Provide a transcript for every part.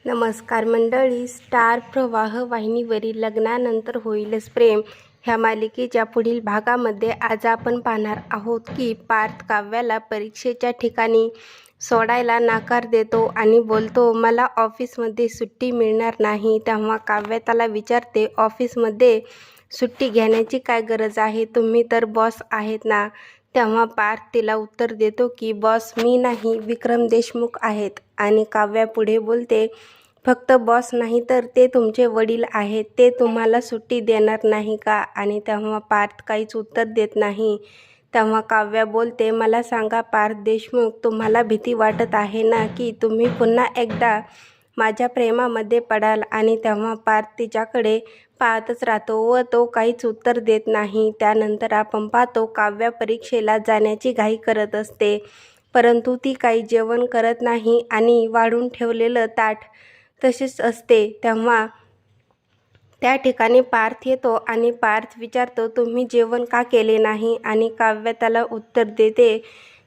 नमस्कार मंडळी. स्टार प्रवाह वाहिनीवरील लग्नानंतर होईलच प्रेम ह्या मालिकेच्या पुढील भागामध्ये आज आपण पाहणार आहोत की पार्थ काव्याला परीक्षेच्या ठिकाणी सोडायला नकार देतो आणि बोलतो, मला ऑफिसमध्ये सुट्टी मिळणार नाही. तेव्हा काव्या त्याला विचारते, ऑफिसमध्ये सुट्टी घेण्याची काय गरज आहे, तुम्ही तर बॉस आहेत ना. तेव्हा पार्थ तिला उत्तर देतो की बॉस मी नाही, विक्रम देशमुख आहेत. आणि काव्या पुढे बोलते, फक्त बॉस नाही तर ते तुमचे वडील आहेत, ते तुम्हाला सुट्टी देणार नाही का. आणि तेव्हा पार्थ काहीच उत्तर देत नाही. तेव्हा काव्या बोलते, मला सांगा पार्थ देशमुख, तुम्हाला भीती वाटत आहे ना की तुम्ही पुन्हा एकदा माझ्या प्रेमामध्ये पडाल. आणि तेव्हा पार्थ तिच्याकडे पाहतच राहतो व तो काहीच उत्तर देत नाही. त्यानंतर आपण पाहतो काव्या परीक्षेला जाण्याची घाई करत असते, परंतु ती काही जेवण करत नाही आणि वाढून ठेवलेलं ताट तसेच असते. तेव्हा त्या ठिकाणी पार्थ येतो आणि पार्थ विचारतो, तुम्ही जेवण का केले नाही. आणि काव्या त्याला उत्तर देते,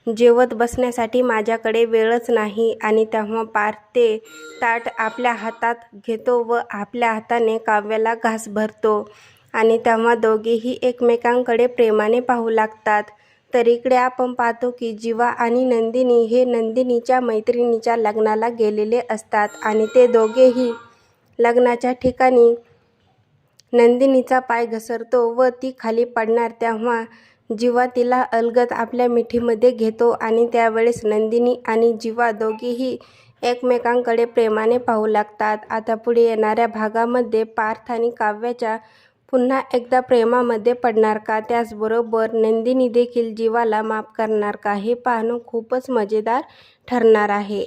जेवत बसण्यासाठी माझ्याकडे वेळच नाही. आणि तेव्हा पार्थ ते ताट आपल्या हातात घेतो व आपल्या हाताने काव्याला घास भरतो. आणि तेव्हा दोघेही एकमेकांकडे प्रेमाने पाहू लागतात. तर इकडे आपण पाहतो की जीवा आणि नंदिनी हे नंदिनीच्या मैत्रिणीच्या लग्नाला गेलेले असतात आणि ते दोघेही लग्नाच्या ठिकाणी नंदिनीचा पाय घसरतो व ती खाली पडणार. तेव्हा जीवा तिला अलगद आपल्या मिठीमध्ये घेतो आणि त्यावेळेस नंदिनी आणि जीवा दोघेही एकमेकांकडे प्रेमाने पाहू लागतात. आता पुढे येणाऱ्या भागामध्ये पार्थ आणि काव्याच्या पुन्हा एकदा प्रेमामध्ये पडणार का, त्याचबरोबर नंदिनी देखील जीवाला माफ करणार का, हे पाहणं खूपच मजेदार ठरणार आहे.